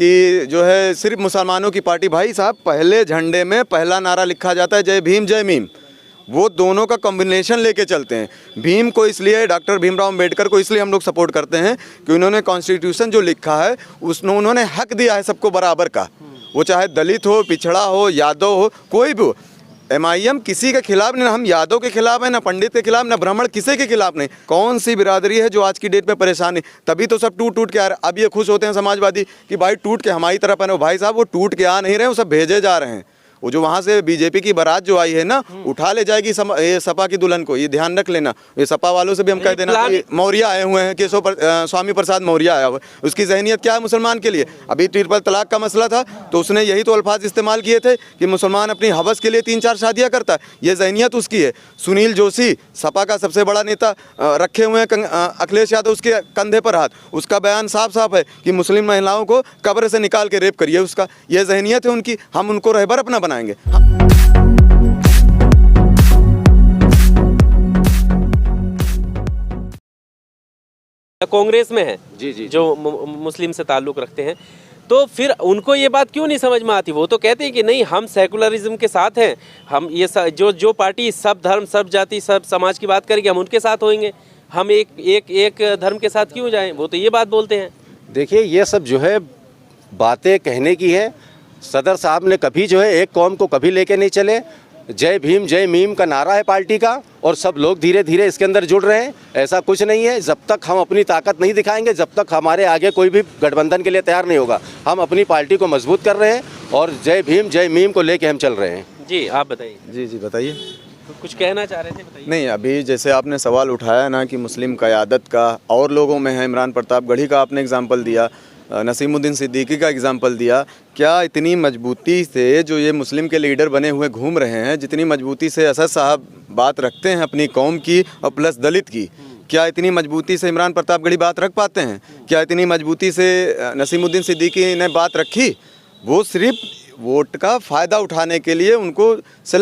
कि जो है सिर्फ मुसलमानों की पार्टी। भाई साहब, पहले झंडे में पहला नारा लिखा जाता है जय भीम जय मीम। वो दोनों का कॉम्बिनेशन लेके चलते हैं। भीम को इसलिए, डॉक्टर भीमराव अंबेडकर को इसलिए हम लोग सपोर्ट करते हैं कि उन्होंने कॉन्स्टिट्यूशन जो लिखा है उसमें उन्होंने हक दिया है सबको बराबर का। वो चाहे दलित हो, पिछड़ा हो, यादव हो, कोई भी हो। MIM किसी के खिलाफ नहीं, ना हम यादव के खिलाफ है, ना पंडित के खिलाफ, ना ब्राह्मण, किसी के खिलाफ नहीं। कौन सी बिरादरी है जो आज की डेट में परेशान है? तभी तो सब टूट टूट के आ रहे। अब ये खुश होते हैं समाजवादी कि भाई टूट के हमारी तरफ है। भाई साहब, वो टूट के आ नहीं रहे, वो सब भेजे जा रहे हैं। वो जो वहाँ से बीजेपी की बारात जो आई है ना, उठा ले जाएगी ये सपा की दुल्हन को। ये ध्यान रख लेना। ये सपा वालों से भी हम कह देना कि मौर्य आए हुए हैं, स्वामी प्रसाद मौर्य आया हुआ है। उसकी जहनियत क्या है मुसलमान के लिए? अभी ट्रिपल तलाक का मसला था तो उसने यही तो अल्फाज इस्तेमाल किए थे कि मुसलमान अपनी हवस के लिए 3-4 शादियाँ करता है। ये जहनियत उसकी है। सुनील जोशी, सपा का सबसे बड़ा नेता, रखे हुए हैं अखिलेश यादव उसके कंधे पर हाथ। उसका बयान साफ साफ है कि मुस्लिम महिलाओं को कब्र से निकाल के रेप करिए। उसका ये जहनियत है उनकी। हम उनको रहबर अपना बनाएंगे। कांग्रेस में है जी जो मुस्लिम से ताल्लुक रखते हैं, तो फिर उनको ये बात क्यों नहीं समझ में आती? वो तो कहते हैं कि नहीं, हम सेकुलरिज्म के साथ हैं, हम ये जो पार्टी सब धर्म, सब जाति, सब समाज की बात करेगी, हम उनके साथ होंगे, हम एक धर्म के साथ क्यों जाएं? वो तो ये बात बोलते हैं। देखिए, ये सब जो है बातें कहने की है। सदर साहब ने कभी जो है एक कौम को कभी लेके नहीं चले। जय भीम जय मीम का नारा है पार्टी का, और सब लोग धीरे धीरे इसके अंदर जुड़ रहे हैं। ऐसा कुछ नहीं है। जब तक हम अपनी ताकत नहीं दिखाएंगे, जब तक हमारे आगे कोई भी गठबंधन के लिए तैयार नहीं होगा, हम अपनी पार्टी को मजबूत कर रहे हैं और जय भीम जय मीम को लेके हम चल रहे हैं। जी आप बताइए। जी बताइए। तो कुछ कहना चाह रहे थे, बताइए। नहीं, अभी जैसे आपने सवाल उठाया ना कि मुस्लिम क़यादत का, और लोगों में है, इमरान प्रतापगढ़ी का आपने एग्जाम्पल दिया, नसीमुद्दीन सिद्दीकी का एग्जाम्पल दिया। क्या इतनी मजबूती से जो ये मुस्लिम के लीडर बने हुए घूम रहे हैं, जितनी मजबूती से असद साहब बात रखते हैं अपनी कौम की और प्लस दलित की, क्या इतनी मजबूती से इमरान प्रतापगढ़ी बात रख पाते हैं? क्या इतनी मजबूती से नसीमुद्दीन सिद्दीकी ने बात रखी? वो सिर्फ वोट का फ़ायदा उठाने के लिए उनको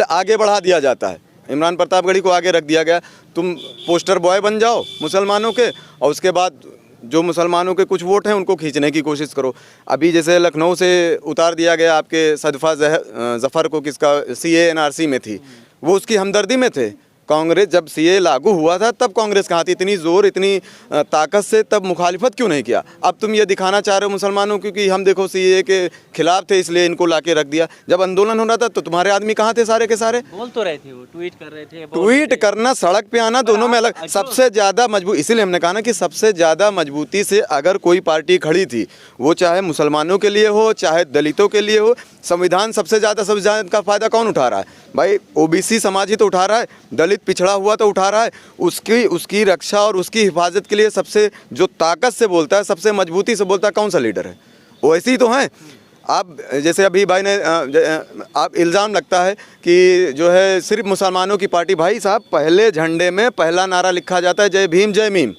आगे बढ़ा दिया जाता है। इमरान प्रतापगढ़ी को आगे रख दिया गया, तुम पोस्टर बॉय बन जाओ मुसलमानों के, और उसके बाद जो मुसलमानों के कुछ वोट हैं उनको खींचने की कोशिश करो। अभी जैसे लखनऊ से उतार दिया गया आपके सदफ़ा ज़फ़र को, किसका CA NRC में थी, वो उसकी हमदर्दी में थे। कांग्रेस जब CA लागू हुआ था तब कांग्रेस कहाँ थी? इतनी ज़ोर, इतनी ताकत से तब मुखालिफत क्यों नहीं किया? अब तुम ये दिखाना चाह रहे हो मुसलमानों को कि हम देखो CA के खिलाफ थे इसलिए इनको लाके रख दिया। जब आंदोलन हो रहा था तो तुम्हारे आदमी कहाँ थे? सारे के सारे बोल तो रहे थे, वो ट्वीट कर रहे थे। ट्वीट करना, सड़क पे आना, दोनों में अलग। सबसे ज़्यादा मजबूत, इसीलिए हमने कहा ना कि सबसे ज़्यादा मजबूती से अगर कोई पार्टी खड़ी थी, वो चाहे मुसलमानों के लिए हो, चाहे दलितों के लिए हो। संविधान सबसे ज़्यादा संविधान का फ़ायदा कौन उठा रहा है? भाई OBC समाज ही तो उठा रहा है, दलित पिछड़ा हुआ तो उठा रहा है। उसकी रक्षा और उसकी हिफाजत के लिए सबसे जो ताकत से बोलता है, सबसे मजबूती से बोलता है, कौन सा लीडर है? वो ऐसे ही तो हैं। आप जैसे अभी भाई ने आप इल्ज़ाम लगता है कि जो है सिर्फ मुसलमानों की पार्टी। भाई साहब, पहले झंडे में पहला नारा लिखा जाता है जय भीम जय मीम।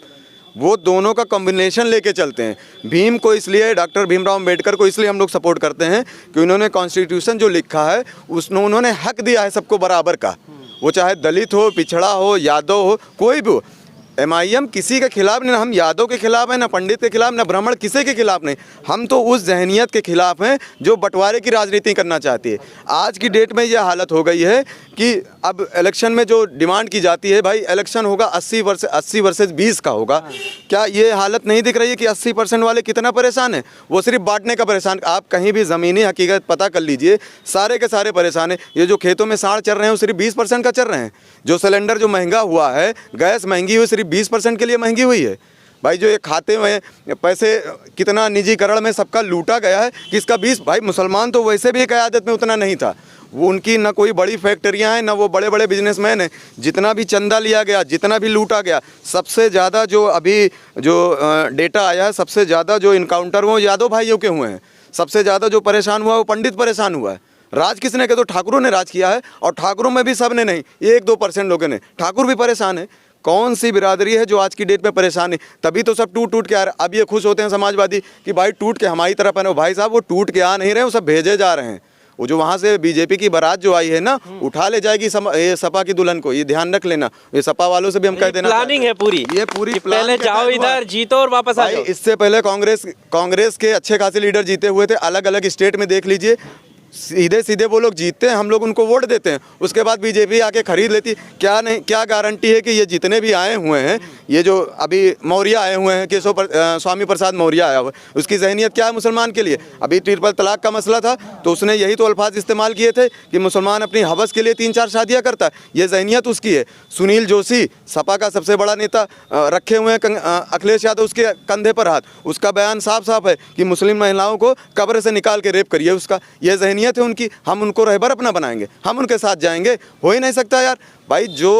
वो दोनों का कॉम्बिनेशन लेके चलते हैं। भीम को इसलिए, डॉक्टर भीमराव अंबेडकर को इसलिए हम लोग सपोर्ट करते हैं कि उन्होंने कॉन्स्टिट्यूशन जो लिखा है उसमें उन्होंने हक दिया है सबको बराबर का। वो चाहे दलित हो, पिछड़ा हो, यादव हो, कोई भी हो। MIM किसी के खिलाफ नहीं, ना हम यादव के खिलाफ हैं, ना पंडित के खिलाफ, ना ब्राह्मण, किसी के खिलाफ नहीं। हम तो उस जहनियत के खिलाफ हैं जो बंटवारे की राजनीति करना चाहती है। आज की डेट में यह हालत हो गई है कि अब इलेक्शन में जो डिमांड की जाती है, भाई इलेक्शन होगा 80 वर्सेस 20 का होगा। क्या ये हालत नहीं दिख रही है कि 80% वाले कितना परेशान हैं? वो सिर्फ बांटने का परेशान। आप कहीं भी ज़मीनी हकीकत पता कर लीजिए, सारे के सारे परेशान हैं। ये जो खेतों में साढ़ चल रहे हैं वो सिर्फ 20% का चल रहे हैं। जो सिलेंडर जो महंगा हुआ है, गैस महंगी हुई, सिर्फ 20% के लिए महंगी हुई है। भाई जो ये खाते में पैसे कितना निजीकरण में सबका लूटा गया है, किसका 20। भाई मुसलमान तो वैसे भी क़यादत में उतना नहीं था। वो उनकी ना कोई बड़ी फैक्ट्रियां हैं, ना वो बड़े बड़े बिजनेसमैन हैं। जितना भी चंदा लिया गया, जितना भी लूटा गया, सबसे ज़्यादा जो अभी जो डेटा आया है, सबसे ज़्यादा जो इनकाउंटर वो यादव भाइयों के हुए हैं। सबसे ज़्यादा जो परेशान हुआ वो पंडित परेशान हुआ है। राज किसने किया? तो ठाकुरों ने राज किया है, और ठाकुरों में भी सब ने नहीं, 1-2% लोगों ने। ठाकुर भी परेशान है। कौन सी बिरादरी है जो आज की डेट में परेशान है? तभी तो सब टूट टूट के आ रहे। अब ये खुश होते हैं समाजवादी कि भाई टूट के हमारी तरफ है। भाई साहब, वो टूट के आ नहीं रहे, वो सब भेजे जा रहे हैं। वो जो वहाँ से बीजेपी की बारात जो आई है ना, उठा ले जाएगी ये सपा की दुल्हन को, ये ध्यान रख लेना। ये सपा वालों से भी हम कह देना, प्लानिंग है पूरी, ये पूरी कि पहले जाओ इधर जीतो और वापस आ जाओ। इससे पहले कांग्रेस के अच्छे खासे लीडर जीते हुए थे, अलग अलग स्टेट में देख लीजिए, सीधे सीधे वो लोग जीतते हैं, हम लोग उनको वोट देते हैं, उसके बाद बीजेपी आके खरीद लेती। क्या गारंटी है कि ये जितने भी आए हुए हैं, ये जो अभी मौर्य आए हुए हैं, स्वामी प्रसाद मौर्य आया हुआ है, उसकी जहनीत क्या है मुसलमान के लिए? अभी ट्रिपल तलाक का मसला था तो उसने यही तो अल्फाज इस्तेमाल किए थे कि मुसलमान अपनी हवस के लिए 3-4 शादियाँ करता है, ये जहनीत उसकी है। सुनील जोशी सपा का सबसे बड़ा नेता रखे हुए हैं अखिलेश यादव उसके कंधे पर हाथ, उसका बयान साफ साफ है कि मुस्लिम महिलाओं को कब्र से निकाल के रेप करिए, उसका ये जहनीत है उनकी। हम उनको रहबर अपना बनाएंगे, हम उनके साथ जाएंगे? हो ही नहीं सकता यार भाई। जो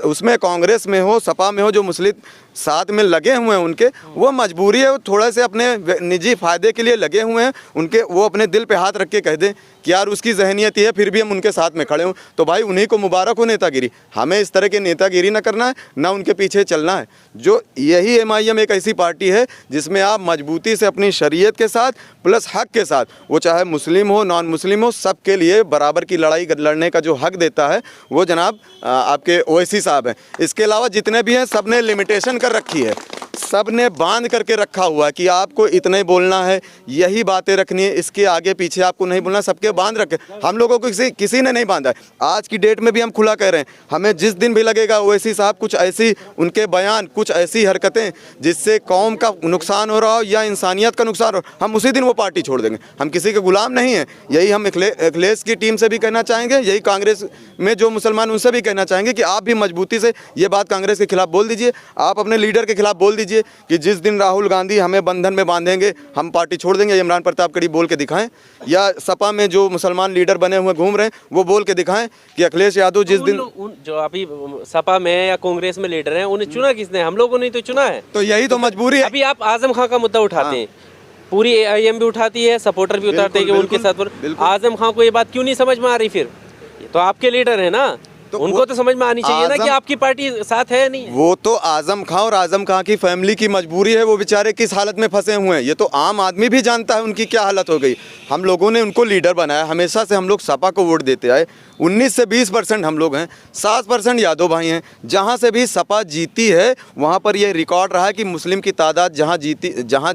उसमें कांग्रेस में हो, सपा में हो, जो मुस्लिम साथ में लगे हुए हैं उनके, वो मजबूरी है, वो थोड़े से अपने निजी फायदे के लिए लगे हुए हैं उनके, वो अपने दिल पे हाथ रख के कह दें कि यार उसकी जहनीत है, फिर भी हम उनके साथ में खड़े हों, तो भाई उन्हीं को मुबारक हो नेतागिरी। हमें इस तरह की नेतागिरी ना करना है, ना उनके पीछे चलना है। जो यही MIM एक ऐसी पार्टी है जिसमें आप मजबूती से अपनी शरीयत के साथ प्लस हक के साथ, वो चाहे मुस्लिम हो नॉन मुस्लिम हो, सबके लिए बराबर की लड़ाई लड़ने का जो हक देता है वो जनाब आपके ओवैसी साहब हैं। इसके अलावा जितने भी हैं सब ने लिमिटेशन कर रखी है, सब ने बांध करके रखा हुआ है कि आपको इतने बोलना है, यही बातें रखनी है, इसके आगे पीछे आपको नहीं बोलना, सबके बांध रखे। हम लोगों को किसी ने नहीं बांधा है। आज की डेट में भी हम खुला कह रहे हैं, हमें जिस दिन भी लगेगा ओवैसी साहब कुछ ऐसी उनके बयान, कुछ ऐसी हरकतें जिससे कौम का नुकसान हो रहा हो या इंसानियत का नुकसान हो, हम उसी दिन वो पार्टी छोड़ देंगे। हम किसी के गुलाम नहीं हैं। यही हम अखिलेश की टीम से भी कहना चाहेंगे, यही कांग्रेस में जो मुसलमान उनसे भी कहना चाहेंगे कि आप भी मजबूती से ये बात कांग्रेस के खिलाफ बोल दीजिए, आप अपने लीडर के खिलाफ बोल दीजिए कि जिस दिन राहुल गांधी हमें बंधन में बांधेंगे हम पार्टी छोड़ देंगे। इमरान प्रताप कड़ी बोल के दिखाएं, या सपा में जो मुसलमान लीडर बने हुए घूम रहे हैं वो बोल के दिखाएं कि अखिलेश यादव जिस दिन जो अभी सपा में या कांग्रेस में लीडर हैं, उन्हें चुना किसने? हम लोगों ने तो चुना है। तो यही तो मजबूरी है। अभी आप आजम खां का मुद्दा उठाते हैं, पूरी AIM भी उठाती है, सपोर्टर भी उतारते हैं कि उनके साथ। आजम खां को ये बात क्यों नहीं समझ में आ रही? फिर तो आपके लीडर है ना, तो उनको तो समझ में आनी चाहिए ना कि आपकी पार्टी साथ है नहीं। वो तो आजम खां और आजम खां की फैमिली की मजबूरी है, वो बेचारे किस हालत में फंसे हुए हैं ये तो आम आदमी भी जानता है उनकी क्या हालत हो गई। हम लोगों ने उनको लीडर बनाया, हमेशा से हम लोग सपा को वोट देते आए। 19 से 20% हम लोग हैं, 7% यादव भाई हैं। जहाँ से भी सपा जीती है वहाँ पर यह रिकॉर्ड रहा है कि मुस्लिम की तादाद जहाँ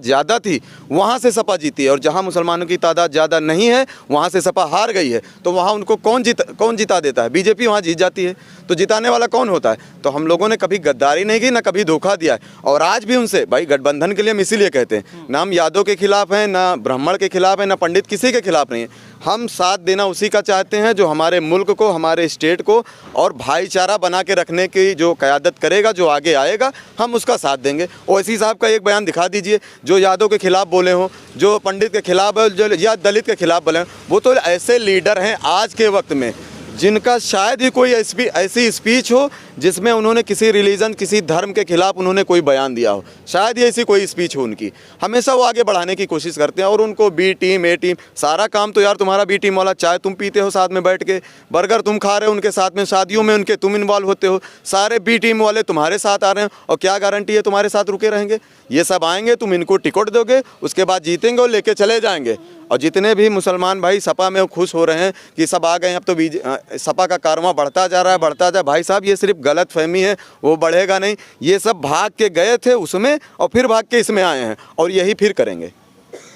ज़्यादा थी वहाँ से सपा जीती है, और जहाँ मुसलमानों की तादाद ज़्यादा नहीं है वहाँ से सपा हार गई है। तो वहाँ उनको कौन जिता देता है? बीजेपी वहाँ जीत जाती है। तो जिताने वाला कौन होता है? तो हम लोगों ने कभी गद्दारी नहीं की, ना कभी धोखा दिया है। और आज भी उनसे भाई गठबंधन के लिए हम इसीलिए कहते हैं, ना हम यादव के खिलाफ हैं, ना ब्राह्मण के खिलाफ हैं, ना पंडित, किसी के खिलाफ नहीं है। हम साथ देना उसी का चाहते हैं जो हमारे मुल्क को, हमारे स्टेट को और भाईचारा बना के रखने की जो क़यादत करेगा, जो आगे आएगा, हम उसका साथ देंगे। ओवैसी साहब का एक बयान दिखा दीजिए जो यादव के खिलाफ बोले हों, जो पंडित के खिलाफ जो या दलित के खिलाफ बोले हों। वो तो ऐसे लीडर हैं आज के वक्त में जिनका शायद ही कोई ऐसी स्पीच हो जिसमें उन्होंने किसी रिलीजन, किसी धर्म के खिलाफ उन्होंने कोई बयान दिया हो। शायद ही ऐसी कोई स्पीच हो उनकी। हमेशा वो आगे बढ़ाने की कोशिश करते हैं, और उनको बी टीम ए टीम सारा काम तो यार तुम्हारा बी टीम वाला, चाय तुम पीते हो साथ में बैठ के, बर्गर तुम खा रहे हो उनके साथ में, शादियों में उनके तुम इन्वॉल्व होते हो, सारे बी टीम वाले तुम्हारे साथ आ रहे हैं, और क्या गारंटी है तुम्हारे साथ रुके रहेंगे? ये सब आएंगे, तुम इनको टिकट दोगे, उसके बाद जीतेंगे और लेके चले जाएंगे। और जितने भी मुसलमान भाई सपा में खुश हो रहे हैं कि सब आ गए, अब तो सपा का कारवां बढ़ता जा रहा है, बढ़ता जा। भाई साहब ये सिर्फ गलत फहमी है, वो बढ़ेगा नहीं। ये सब भाग के गए थे उसमें और फिर भाग के इसमें आए हैं, और यही फिर करेंगे।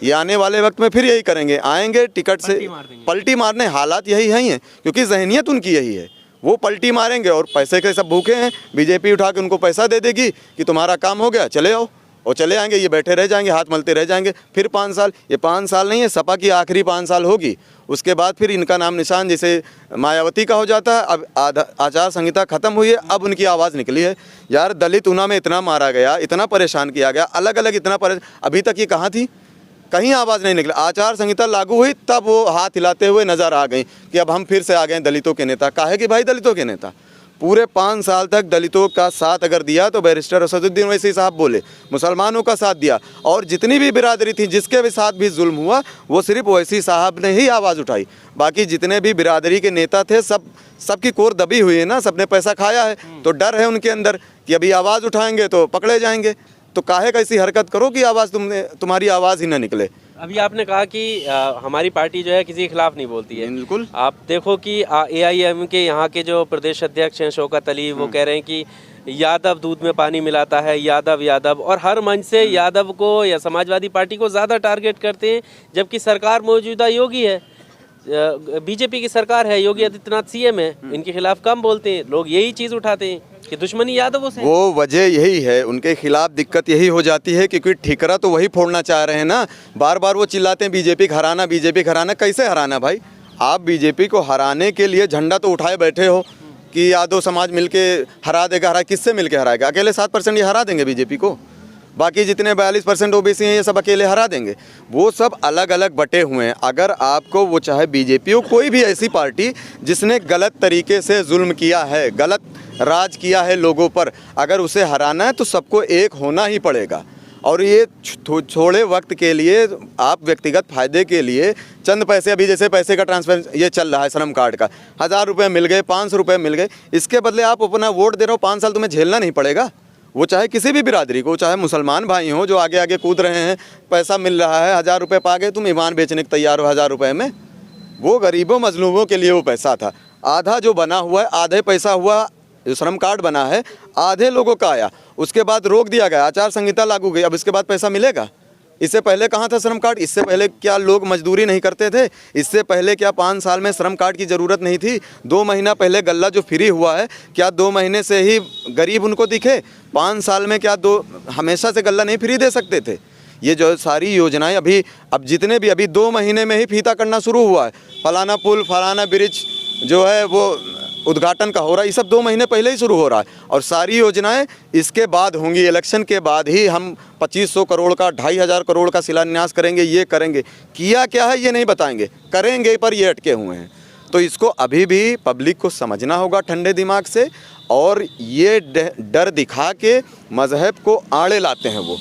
ये आने वाले वक्त में फिर यही करेंगे, आएंगे टिकट से पलटी मारने। हालात यही हैं क्योंकि जहनीत उनकी यही है, वो पलटी मारेंगे और पैसे के सब भूखे हैं। बीजेपी उठा के उनको पैसा दे देगी कि तुम्हारा काम हो गया, चले आओ, और चले आएंगे। ये बैठे रह जाएंगे, हाथ मलते रह जाएंगे। फिर 5 साल, ये 5 साल नहीं है, सपा की आखिरी 5 साल होगी। उसके बाद फिर इनका नाम निशान जैसे मायावती का हो जाता है। अब आचार संहिता ख़त्म हुई है, अब उनकी आवाज़ निकली है। यार दलित ऊना में इतना मारा गया, इतना परेशान किया गया, अलग अलग इतना अभी तक ये कहाँ थी? कहीं आवाज़ नहीं निकली। आचार संहिता लागू हुई तब वो हाथ हिलाते हुए नज़र आ गई कि अब हम फिर से आ गए दलितों के नेता। काहे कि भाई दलितों के नेता पूरे 5 साल तक दलितों का साथ अगर दिया तो बैरिस्टर असदुद्दीन ओवैसी साहब बोले, मुसलमानों का साथ दिया, और जितनी भी बिरादरी थी जिसके भी साथ भी जुल्म हुआ वो सिर्फ ओवैसी साहब ने ही आवाज़ उठाई। बाकी जितने भी बिरादरी के नेता थे सबकी कोर दबी हुई है ना, सबने पैसा खाया है, तो डर है उनके अंदर कि अभी आवाज़ उठाएंगे तो पकड़े जाएंगे। तो काहे कैसी हरकत करो कि तुम्हारी आवाज़ ही ना निकले। अभी आपने कहा कि हमारी पार्टी जो है किसी के खिलाफ नहीं बोलती है। बिल्कुल। आप देखो कि AIM के यहाँ के जो प्रदेश अध्यक्ष हैं शौकत अली, वो कह रहे हैं कि यादव दूध में पानी मिलाता है, यादव यादव, और हर मंच से यादव को या समाजवादी पार्टी को ज़्यादा टारगेट करते हैं, जबकि सरकार मौजूदा योगी है, बीजेपी की सरकार है, योगी आदित्यनाथ CM है, इनके खिलाफ कम बोलते हैं। लोग यही चीज़ उठाते हैं कि दुश्मनी यादवों से। वो वजह यही है, उनके खिलाफ दिक्कत यही हो जाती है क्योंकि ठिकरा तो वही फोड़ना चाह रहे हैं ना। बार बार वो चिल्लाते हैं बीजेपी को हराना, बीजेपी को हराना। कैसे हराना भाई? आप बीजेपी को हराने के लिए झंडा तो उठाए बैठे हो कि यादव समाज मिलके हरा देगा। हरा किससे मिलके हराएगा? अकेले 7% ये हरा देंगे बीजेपी को? बाकी जितने 42% OBC हैं ये सब अकेले हरा देंगे? वो सब अलग अलग बटे हुए हैं। अगर आपको वो चाहे बीजेपी हो, कोई भी ऐसी पार्टी जिसने गलत तरीके से जुल्म किया है, गलत राज किया है लोगों पर, अगर उसे हराना है तो सबको एक होना ही पड़ेगा। और ये थोड़े वक्त के लिए आप व्यक्तिगत फ़ायदे के लिए चंद पैसे, अभी जैसे पैसे का ट्रांसफर ये चल रहा है श्रम कार्ड का, 1000 रुपये मिल गए, 500 रुपये मिल गए, इसके बदले आप अपना वोट दे रहे हो, 5 साल तुम्हें झेलना नहीं पड़ेगा? वो चाहे किसी भी बिरादरी को, चाहे मुसलमान भाई हो जो आगे आगे कूद रहे हैं, पैसा मिल रहा है, 1000 रुपये पा गए, तुम ईमान बेचने को तैयार हो 1000 रुपये में। वो गरीबों मजलूमों के लिए वो पैसा था। आधा जो बना हुआ है, आधे पैसा हुआ जो श्रम कार्ड बना है, आधे लोगों का आया, उसके बाद रोक दिया गया, आचार संहिता लागू गई, अब इसके बाद पैसा मिलेगा? इससे पहले कहाँ था श्रम कार्ड? इससे पहले क्या लोग मजदूरी नहीं करते थे? इससे पहले क्या 5 साल में श्रम कार्ड की ज़रूरत नहीं थी? 2 महीना पहले गल्ला जो फ्री हुआ है, क्या 2 महीने से ही गरीब उनको दिखे? 5 साल में क्या हमेशा से गल्ला नहीं फ्री दे सकते थे? ये जो सारी योजनाएं अब जितने भी अभी 2 महीने में ही फीता करना शुरू हुआ है। फलाना पुल, फलाना ब्रिज जो है वो उद्घाटन का हो रहा है, ये सब 2 महीने पहले ही शुरू हो रहा है। और सारी योजनाएं इसके बाद होंगी, इलेक्शन के बाद ही हम 2500 करोड़ का, 2500 करोड़ का शिलान्यास करेंगे, ये करेंगे। किया क्या है ये नहीं बताएंगे, करेंगे पर ये अटके हुए हैं। तो इसको अभी भी पब्लिक को समझना होगा ठंडे दिमाग से, और ये डर दिखा के मज़हब को आड़े लाते हैं वो।